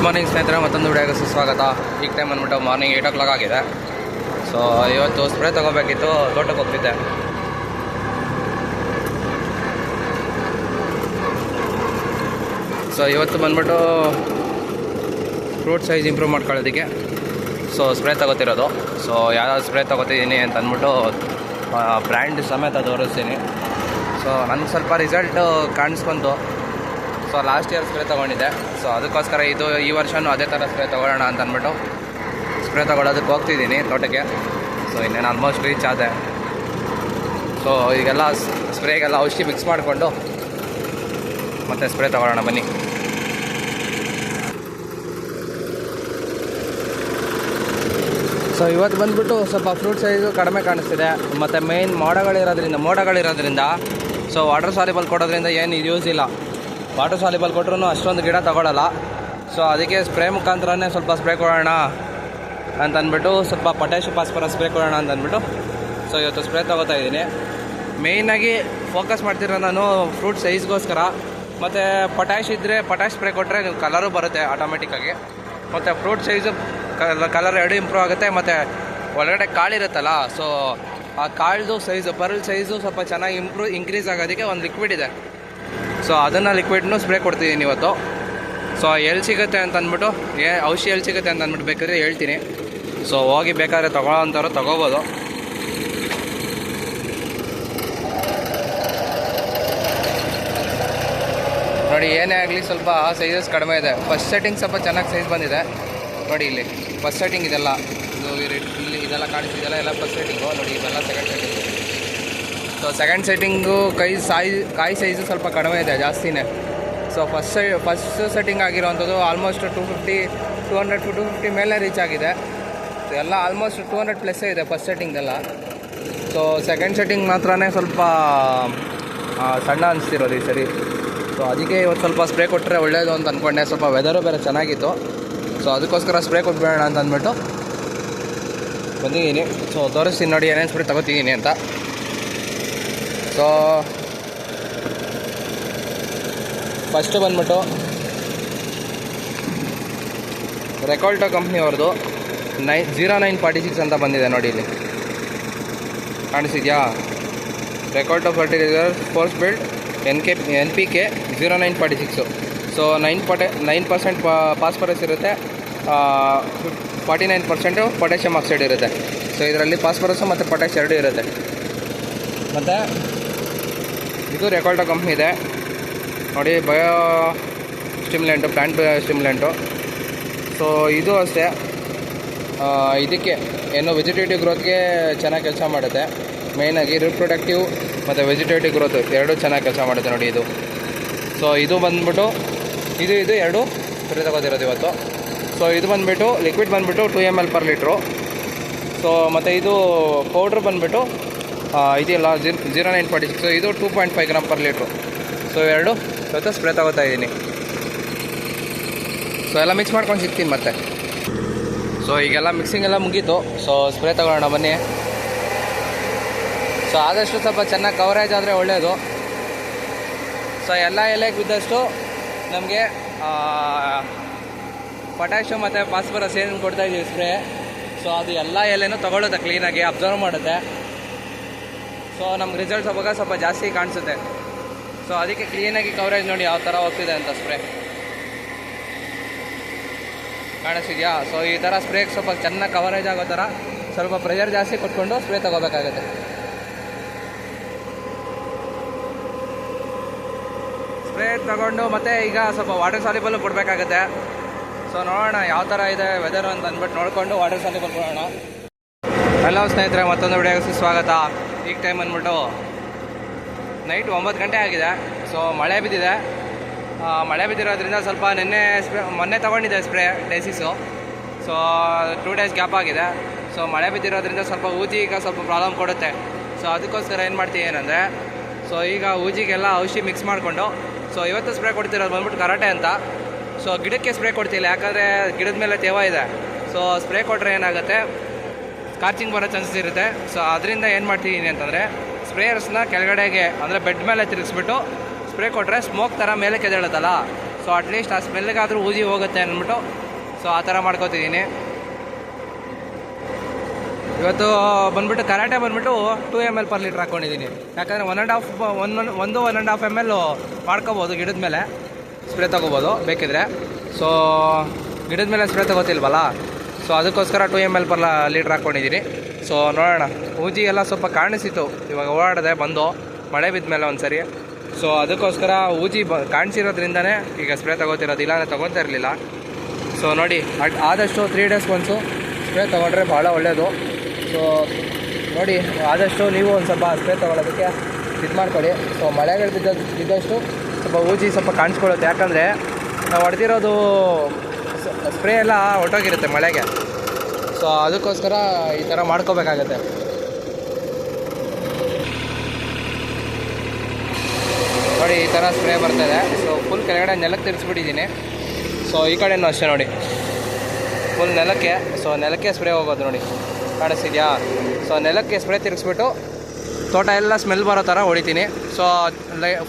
Good morning ಸ್ನೇಹಿತರೆ, ಮತ್ತೊಂದು ವಿಡಿಯೋಗೆ ಸುಸ್ವಾಗತ. ಈಗ ಟೈಮ್ ಬಂದ್ಬಿಟ್ಟು ಮಾರ್ನಿಂಗ್ 8 o'clock ಆಗಿದೆ. ಸೊ ಇವತ್ತು ಸ್ಪ್ರೇ ತೊಗೋಬೇಕಿತ್ತು, ತೋಟಕ್ಕೆ ಹೋಗ್ತಿದ್ದೆ. ಸೊ ಇವತ್ತು ಬಂದ್ಬಿಟ್ಟು ಫ್ರೂಟ್ ಸೈಜ್ ಇಂಪ್ರೂವ್ ಮಾಡ್ಕೊಳ್ಳೋದಕ್ಕೆ ಸೊ ಸ್ಪ್ರೇ ತೊಗೋತಿರೋದು. ಸೊ ಯಾವ್ಯಾವ ಸ್ಪ್ರೇ ತೊಗೋತಿದ್ದೀನಿ ಅಂತ ಅಂದ್ಬಿಟ್ಟು ಬ್ರ್ಯಾಂಡ್ ಸಮೇತ ತೋರಿಸ್ತೀನಿ. ಸೊ ನನಗೆ ಸ್ವಲ್ಪ ರಿಸಲ್ಟು ಕಾಣಿಸ್ಕೊಂತು. ಸೊ ಲಾಸ್ಟ್ ಇಯರ್ ಸ್ಪ್ರೇ ತೊಗೊಂಡಿದ್ದೆ. ಸೊ ಅದಕ್ಕೋಸ್ಕರ ಈ ವರ್ಷವೂ ಅದೇ ಥರ ಸ್ಪ್ರೇ ತೊಗೊಳ್ಳೋಣ ಅಂತ ಅಂದ್ಬಿಟ್ಟು ಸ್ಪ್ರೇ ತೊಗೊಳೋದಕ್ಕೆ ಹೋಗ್ತಿದ್ದೀನಿ ತೋಟಕ್ಕೆ. ಸೊ ಇನ್ನೇನು ಆಲ್ಮೋಸ್ಟ್ ರೀಚ್ ಆದೆ. ಸೊ ಈಗೆಲ್ಲ ಸ್ಪ್ರೇಗೆಲ್ಲ ಔಷಧಿ ಮಿಕ್ಸ್ ಮಾಡಿಕೊಂಡು ಮತ್ತೆ ಸ್ಪ್ರೇ ತೊಗೊಳ್ಳೋಣ ಬನ್ನಿ. ಸೊ ಇವತ್ತು ಬಂದುಬಿಟ್ಟು ಸ್ವಲ್ಪ ಫ್ರೂಟ್ ಸೈಜು ಕಡಿಮೆ ಕಾಣಿಸ್ತಿದೆ. ಮತ್ತು ಮೇಯ್ನ್ ಮೋಡಗಳಿರೋದ್ರಿಂದ ಸೊ ವಾಟರ್ ಸಾಲಿಬಲ್ ಕೊಡೋದ್ರಿಂದ ಏನು ಯೂಸ್ ಇಲ್ಲ. ವಾಟರ್ ಸಾಲಿಬಲ್ ಕೊಟ್ಟರು ಅಷ್ಟೊಂದು ಗಿಡ ತಗೊಳ್ಳಲ್ಲ. ಸೊ ಅದಕ್ಕೆ ಸ್ಪ್ರೇ ಮುಖಾಂತರನೇ ಸ್ವಲ್ಪ ಸ್ಪ್ರೇ ಕೊಡೋಣ ಅಂತ ಅಂದ್ಬಿಟ್ಟು ಸ್ವಲ್ಪ ಪೊಟ್ಯಾಷ್ ಫಾಸ್ಫರಸ್ ಸ್ಪ್ರೇ ಕೊಡೋಣ ಅಂತ ಅಂದ್ಬಿಟ್ಟು ಸೊ ಇವತ್ತು ಸ್ಪ್ರೇ ತೊಗೋತಾ ಇದ್ದೀನಿ. ಮೇಯ್ನಾಗಿ ಫೋಕಸ್ ಮಾಡ್ತಿರೋ ನಾನು ಫ್ರೂಟ್ ಸೈಜ್ಗೋಸ್ಕರ. ಮತ್ತು ಪೊಟ್ಯಾಷ್ ಇದ್ದರೆ ಪೊಟ್ಯಾಷ್ ಸ್ಪ್ರೇ ಕೊಟ್ಟರೆ ಕಲರು ಬರುತ್ತೆ ಆಟೋಮೆಟಿಕ್ಕಾಗಿ. ಮತ್ತು ಫ್ರೂಟ್ ಸೈಜು ಕಲರ್ ಎರಡು ಇಂಪ್ರೂವ್ ಆಗುತ್ತೆ. ಮತ್ತು ಒಳಗಡೆ ಕಾಳಿರುತ್ತಲ್ಲ, ಸೊ ಆ ಕಾಳ್ದು ಸೈಜು ಪರ್ಲ್ ಸೈಜು ಸ್ವಲ್ಪ ಚೆನ್ನಾಗಿ ಇನ್ಕ್ರೀಸ್ ಆಗೋದಕ್ಕೆ ಒಂದು ಲಿಕ್ವಿಡ್ ಇದೆ. ಸೊ ಅದನ್ನು ಲಿಕ್ವಿಡ್ನು ಸ್ಪ್ರೇ ಕೊಡ್ತಿದ್ದೀನಿ ಇವತ್ತು. ಸೊ ಎಲ್ಲಿ ಸಿಗುತ್ತೆ ಅಂತ ಅಂದ್ಬಿಟ್ಟು ಔಷಧಿ ಎಲ್ಲಿ ಸಿಗುತ್ತೆ ಅಂತ ಅಂದ್ಬಿಟ್ಟು ಬೇಕಾದ್ರೆ ಹೇಳ್ತೀನಿ. ಸೊ ಹೋಗಿ ಬೇಕಾದ್ರೆ ತೊಗೊಳ್ಳೋಂಥವ್ರು ತೊಗೋಬೋದು. ನೋಡಿ, ಏನೇ ಆಗಲಿ ಸ್ವಲ್ಪ ಸೈಜಸ್ ಕಡಿಮೆ ಇದೆ. ಫಸ್ಟ್ ಸೆಟ್ಟಿಂಗ್ ಸ್ವಲ್ಪ ಚೆನ್ನಾಗಿ ಸೈಜ್ ಬಂದಿದೆ. ನೋಡಿ ಇಲ್ಲಿ ಫಸ್ಟ್ ಸೆಟ್ಟಿಂಗ್ ಇದೆಲ್ಲ, ಇಲ್ಲಿ ಇದೆಲ್ಲ ಕಾಣಿಸ್ತಿದೆಲ್ಲ ಎಲ್ಲ ಫಸ್ಟ್ ಸೆಟ್ಟಿಂಗು. ನೋಡಿ ಇದೆಲ್ಲ second setting. So second setting ಕಾಯಿ ಸೈಜು ಸ್ವಲ್ಪ ಕಡಿಮೆ ಇದೆ, ಜಾಸ್ತಿನೇ. ಸೊ ಫಸ್ಟ್ ಸೆಟ್ಟಿಂಗ್ ಆಗಿರೋವಂಥದ್ದು ಆಲ್ಮೋಸ್ಟ್ 250 ಮೇಲೆ ರೀಚ್ ಆಗಿದೆ. ಎಲ್ಲ ಆಲ್ಮೋಸ್ಟ್ 200+ ಇದೆ ಫಸ್ಟ್ ಸೆಟ್ಟಿಂಗ್ದೆಲ್ಲ. ಸೊ ಸೆಕೆಂಡ್ ಸೆಟ್ಟಿಂಗ್ ಮಾತ್ರನೇ ಸ್ವಲ್ಪ ಸಣ್ಣ ಅನಿಸ್ತಿರೋದು ಈ ಸರಿ. ಸೊ ಅದಕ್ಕೆ ಇವತ್ತು ಸ್ವಲ್ಪ ಸ್ಪ್ರೇ ಕೊಟ್ಟರೆ ಒಳ್ಳೆಯದು ಅಂತ ಅಂದ್ಕೊಂಡೆ. ಸ್ವಲ್ಪ ವೆದರು ಬೇರೆ ಚೆನ್ನಾಗಿತ್ತು. ಸೊ ಅದಕ್ಕೋಸ್ಕರ ಸ್ಪ್ರೇ ಕೊಟ್ಬೇಡ ಅಂತ ಅಂದ್ಬಿಟ್ಟು ಬಂದಿದ್ದೀನಿ. ಸೊ ತೋರಿಸ್ತೀನಿ ನೋಡಿ ಏನೇನು ಸ್ಪ್ರೇ ತೊಗೋತಿದ್ದೀನಿ ಅಂತ. ಸೊ ಫಸ್ಟು ಬಂದ್ಬಿಟ್ಟು ರೆಕಾಲ್ಟೋ ಕಂಪ್ನಿಯವ್ರದ್ದು 0946 ಅಂತ ಬಂದಿದೆ. ನೋಡಿ ಇಲ್ಲಿ ಕಾಣಿಸಿದ್ಯಾ? ರೆಕಾಲ್ಟೋ fertilizer force build NPK 0946. So 9% phosphorus ಇರುತ್ತೆ, 49% ಪೊಟ್ಯಾಷಿಯಮ್ ಆಕ್ಸೈಡ್ ಇರುತ್ತೆ. ಸೊ ಇದರಲ್ಲಿ ಫಾಸ್ಫರಸ್ಸು ಮತ್ತು ಪೊಟ್ಯಾಷ್ ಎರಡೂ ಇರುತ್ತೆ. ಮತ್ತು ಇದು ರೆಕಾಲ್ಟೋ ಕಂಪ್ನಿ ಇದೆ ನೋಡಿ, biostimulant, plant biostimulant. So ಇದು ಅಷ್ಟೇ, ಇದಕ್ಕೆ ಏನು ವೆಜಿಟೇಟಿವ್ ಗ್ರೋತ್ಗೆ ಚೆನ್ನಾಗಿ ಕೆಲಸ ಮಾಡುತ್ತೆ. ಮೇಯ್ನಾಗಿ ರಿಪ್ರೊಡಕ್ಟಿವ್ ಮತ್ತು ವೆಜಿಟೇಟಿವ್ ಗ್ರೋತ್ ಎರಡೂ ಚೆನ್ನಾಗಿ ಕೆಲಸ ಮಾಡುತ್ತೆ ನೋಡಿ ಇದು. ಸೊ ಇದು ಬಂದ್ಬಿಟ್ಟು ಇದು ಎರಡು ಸ್ಪ್ರೇ ತಗೋತಿರೋದು ಇವತ್ತು. ಸೊ ಇದು ಬಂದುಬಿಟ್ಟು ಲಿಕ್ವಿಡ್ ಬಂದುಬಿಟ್ಟು 2 ml per ಲೀಟ್ರು. ಸೊ ಮತ್ತು ಇದು ಪೌಡ್ರ್ ಬಂದುಬಿಟ್ಟು ಇದೆಯಲ್ಲ 0946, ಇದು 2.5 grams per ಲೀಟ್ರು. ಸೊ ಎರಡು ಇವತ್ತು ಸ್ಪ್ರೇ ತಗೋತಾ ಇದ್ದೀನಿ. ಸೊ ಎಲ್ಲ ಮಿಕ್ಸ್ ಮಾಡ್ಕೊಂಡು ಸಿಗ್ತೀನಿ ಮತ್ತೆ. ಸೊ ಈಗೆಲ್ಲ ಮಿಕ್ಸಿಂಗ್ ಎಲ್ಲ ಮುಗೀತು. ಸೊ ಸ್ಪ್ರೇ ತಗೊಳ್ಳೋಣ ಬನ್ನಿ. ಸೊ ಆದಷ್ಟು ಸ್ವಲ್ಪ ಚೆನ್ನಾಗಿ ಕವರೇಜ್ ಆದರೆ ಒಳ್ಳೆಯದು. ಸೊ ಎಲ್ಲ ಎಲೆಗೆ ಬಿದ್ದಷ್ಟು ನಮಗೆ ಪೊಟ್ಯಾಷಿಯಮ್ ಮತ್ತು ಫಾಸ್ಫರಸ್ ಏನು ಕೊಡ್ತಾಯಿದ್ದೀವಿ ಸ್ಪ್ರೇ, ಸೊ ಅದು ಎಲ್ಲ ಎಲೆನೂ ತೊಗೊಳುತ್ತೆ, ಕ್ಲೀನಾಗಿ ಅಬ್ಸರ್ವ್ ಮಾಡುತ್ತೆ. ಸೊ ನಮ್ಗೆ ರಿಸಲ್ಟ್ಸ್ ಅವಾಗ ಸ್ವಲ್ಪ ಜಾಸ್ತಿ ಕಾಣಿಸುತ್ತೆ. ಸೊ ಅದಕ್ಕೆ ಕ್ಲೀನಾಗಿ ಕವರೇಜ್ ನೋಡಿ ಯಾವ ಥರ ಹೋಗ್ತಿದೆ ಅಂತ ಸ್ಪ್ರೇ ಕಾಣಿಸ್ತಿದೆಯಾ? ಸೊ ಈ ಥರ ಸ್ಪ್ರೇಗೆ ಸ್ವಲ್ಪ ಚೆನ್ನಾಗಿ ಕವರೇಜ್ ಆಗೋ ಥರ ಸ್ವಲ್ಪ ಪ್ರೆಷರ್ ಜಾಸ್ತಿ ಕೊಟ್ಕೊಂಡು ಸ್ಪ್ರೇ ತೊಗೋಬೇಕಾಗುತ್ತೆ. ಸ್ಪ್ರೇ ತೊಗೊಂಡು ಮತ್ತು ಈಗ ಸ್ವಲ್ಪ ವಾಟರ್ ಸಾಲಿಬಲ್ಲು ಕೊಡಬೇಕಾಗುತ್ತೆ. ಸೊ ನೋಡೋಣ ಯಾವ ಥರ ಇದೆ ವೆದರು ಅಂತ ಅಂದ್ಬಿಟ್ಟು ನೋಡಿಕೊಂಡು ವಾಟರ್ ಸಾಲಿಬಲ್ ಕೊಡೋಣ. ಹಲೋ ಸ್ನೇಹಿತರೆ, ಮತ್ತೊಂದು ವಿಡಿಯೋಗೆ ಸ್ವಾಗತ. ಈಗ ಟೈಮ್ ಬಂದ್ಬಿಟ್ಟು ನೈಟ್ 9 ಗಂಟೆ ಆಗಿದೆ. ಸೊ ಮಳೆ ಬಿದ್ದಿದೆ. ಮಳೆ ಬಿದ್ದಿರೋದ್ರಿಂದ ಸ್ವಲ್ಪ ಮೊನ್ನೆ ತೊಗೊಂಡಿದ್ದೆ ಸ್ಪ್ರೇ ಡೇಸಿಸು. ಸೊ 2 days ಗ್ಯಾಪ್ ಆಗಿದೆ. ಸೊ ಮಳೆ ಬಿದ್ದಿರೋದ್ರಿಂದ ಸ್ವಲ್ಪ ಊಜಿಗೆ ಸ್ವಲ್ಪ ಪ್ರಾಬ್ಲಮ್ ಕೊಡುತ್ತೆ. ಸೊ ಅದಕ್ಕೋಸ್ಕರ ಏನು ಮಾಡ್ತೀವಿ ಏನಂದರೆ, ಸೊ ಈಗ ಊಜಿಗೆಲ್ಲ ಔಷಧಿ ಮಿಕ್ಸ್ ಮಾಡಿಕೊಂಡು ಸೊ ಇವತ್ತು ಸ್ಪ್ರೇ ಕೊಡ್ತಿರೋದು ಬಂದ್ಬಿಟ್ಟು ಕರಾಟೆ ಅಂತ. ಸೊ ಗಿಡಕ್ಕೆ ಸ್ಪ್ರೇ ಕೊಡ್ತಿಲ್ಲ, ಯಾಕಂದರೆ ಗಿಡದ ಮೇಲೆ ತೇವ ಇದೆ. ಸೊ ಸ್ಪ್ರೇ ಕೊಟ್ಟರೆ ಏನಾಗುತ್ತೆ, ಸ್ಕಾಚಿಂಗ್ ಬರೋ ಚಾನ್ಸಸ್ ಇರುತ್ತೆ. ಸೊ ಅದರಿಂದ ಏನು ಮಾಡ್ತಿದ್ದೀನಿ ಅಂತಂದರೆ ಸ್ಪ್ರೇಯರ್ಸ್ನ ಕೆಳಗಡೆಗೆ ಅಂದರೆ ಬೆಡ್ ಮೇಲೆ ತಿರುಗಿಸ್ಬಿಟ್ಟು ಸ್ಪ್ರೇ ಕೊಟ್ಟರೆ ಸ್ಮೋಕ್ ಥರ ಮೇಲೆ ಕೆದೇಳುತ್ತಲ್ಲ, ಸೊ ಅಟ್ಲೀಸ್ಟ್ ಆ ಸ್ಮೆಲ್ಗಾದರೂ ಊದಿ ಹೋಗುತ್ತೆ ಅಂದ್ಬಿಟ್ಟು ಸೊ ಆ ಥರ ಮಾಡ್ಕೋತಿದ್ದೀನಿ. ಇವತ್ತು ಬಂದ್ಬಿಟ್ಟು ಕರಾಟೆ ಬಂದ್ಬಿಟ್ಟು 2 ml per ಲೀಟ್ರ್ ಹಾಕ್ಕೊಂಡಿದ್ದೀನಿ. ಯಾಕಂದರೆ 1.5 ml ಮಾಡ್ಕೋಬೋದು ಗಿಡದ ಮೇಲೆ ಸ್ಪ್ರೇ ತೊಗೋಬೋದು ಬೇಕಿದ್ರೆ. ಸೊ ಗಿಡದ ಮೇಲೆ ಸ್ಪ್ರೇ ತೊಗೋತಿಲ್ವಲ್ಲ, ಸೊ ಅದಕ್ಕೋಸ್ಕರ 2 ml per ಲೀಟ್ರ್ ಹಾಕ್ಕೊಂಡಿದ್ದೀನಿ. ಸೊ ನೋಡೋಣ, ಊಜಿ ಎಲ್ಲ ಸ್ವಲ್ಪ ಕಾಣಿಸಿತ್ತು ಇವಾಗ ಓಡಾಡಿದೆ ಬಂದು ಮಳೆ ಬಿದ್ದ ಮೇಲೆ ಒಂದು ಸರಿ. ಸೊ ಅದಕ್ಕೋಸ್ಕರ ಊಜಿ ಕಾಣಿಸಿರೋದ್ರಿಂದನೇ ಈಗ ಸ್ಪ್ರೇ ತೊಗೋತಿರೋದು, ಇಲ್ಲಾಂದರೆ ತೊಗೊತಾ ಇರಲಿಲ್ಲ. ಸೊ ನೋಡಿ, ಆದಷ್ಟು 3 days once ಸ್ಪ್ರೇ ತೊಗೊಂಡ್ರೆ ಭಾಳ ಒಳ್ಳೆಯದು. ಸೊ ನೋಡಿ, ಆದಷ್ಟು ನೀವು ಒಂದು ಸ್ವಲ್ಪ ಸ್ಪ್ರೇ ತೊಗೊಳೋದಕ್ಕೆ ಇದು ಮಾಡ್ಕೊಳ್ಳಿ. ಸೊ ಮಳೆಗಳು ಬಿದ್ದಷ್ಟು ಸ್ವಲ್ಪ ಊಜಿ ಸ್ವಲ್ಪ ಕಾಣಿಸ್ಕೊಳ್ಳುತ್ತೆ, ಯಾಕಂದರೆ ನಾವು ಹೊಡೆದಿರೋದು ಸ್ಪ್ರೇ ಎಲ್ಲ ಹೊಟ್ಟೋಗಿರುತ್ತೆ ಮಳೆಗೆ. ಸೊ ಅದಕ್ಕೋಸ್ಕರ ಈ ಥರ ಮಾಡ್ಕೋಬೇಕಾಗತ್ತೆ. ನೋಡಿ, ಈ ಥರ ಸ್ಪ್ರೇ ಬರ್ತಾಯಿದೆ. ಸೊ ಫುಲ್ ಕೆಳಗಡೆ ನೆಲಕ್ಕೆ ತಿರ್ಸ್ಬಿಟ್ಟಿದ್ದೀನಿ. ಸೊ ಈ ಕಡೆನೂ ಅಷ್ಟೇ ನೋಡಿ, ಫುಲ್ ನೆಲಕ್ಕೆ. ಸೊ ನೆಲಕ್ಕೆ ಸ್ಪ್ರೇ ಹೋಗೋದು ನೋಡಿ, ಕಾಣಿಸ್ತಿದ್ಯಾ? ಸೊ ನೆಲಕ್ಕೆ ಸ್ಪ್ರೇ ತಿರ್ಗಿಸ್ಬಿಟ್ಟು ತೋಟ ಎಲ್ಲ ಸ್ಮೆಲ್ ಬರೋ ಥರ ಹೊಡಿತೀನಿ. ಸೊ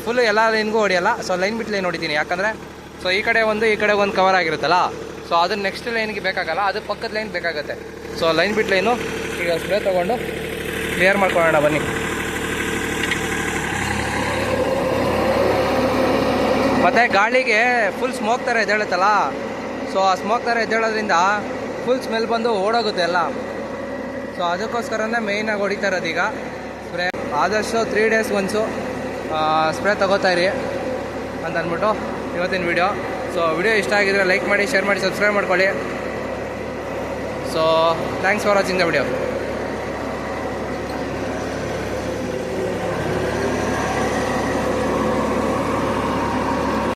ಫುಲ್ ಎಲ್ಲ ಲೈನ್ಗೂ ಹೊಡಿಯಲ್ಲ, ಸೊ ಲೈನ್ ಬಿಟ್ಟು ಲೈನ್ ಹೊಡಿತೀನಿ. ಯಾಕಂದರೆ ಸೊ ಈ ಕಡೆ ಒಂದು ಕವರ್ ಆಗಿರುತ್ತಲ್ಲ, ಸೊ ಅದನ್ನ ನೆಕ್ಸ್ಟ್ ಲೈನ್ಗೆ ಬೇಕಾಗಲ್ಲ, ಅದು ಪಕ್ಕದ ಲೈನ್ ಬೇಕಾಗುತ್ತೆ. ಸೊ ಲೈನ್ ಬಿಟ್ಟು ಲೈನು ಈಗ ಸ್ಪ್ರೇ ತೊಗೊಂಡು ಕ್ಲಿಯರ್ ಮಾಡ್ಕೊಳ್ಳೋಣ ಬನ್ನಿ. ಮತ್ತು ಗಾಳಿಗೆ ಫುಲ್ ಸ್ಮೋಕ್ ಥರ ಎದ್ದೇಳುತ್ತಲ್ಲ, ಸೊ ಆ ಸ್ಮೋಕ್ ಥರ ಎದ್ದೇಳೋದ್ರಿಂದ ಫುಲ್ ಸ್ಮೆಲ್ ಬಂದು ಓಡೋಗುತ್ತೆ ಎಲ್ಲ. ಸೊ ಅದಕ್ಕೋಸ್ಕರನೇ ಮೇಯ್ನಾಗಿ ಹೊಡಿತಾ ಇರೋದು ಈಗ ಸ್ಪ್ರೇ. ಆದಷ್ಟು 3 days once ಸ್ಪ್ರೇ ತೊಗೋತಾಯಿರಿ ಅಂತ ಅಂದ್ಬಿಟ್ಟು ಇವತ್ತಿನ ವಿಡಿಯೋ. ಸೊ ವಿಡಿಯೋ ಇಷ್ಟ ಆಗಿದ್ರೆ ಲೈಕ್ ಮಾಡಿ, ಶೇರ್ ಮಾಡಿ, ಸಬ್ಸ್ಕ್ರೈಬ್ ಮಾಡ್ಕೊಳ್ಳಿ. So thanks for watching the video.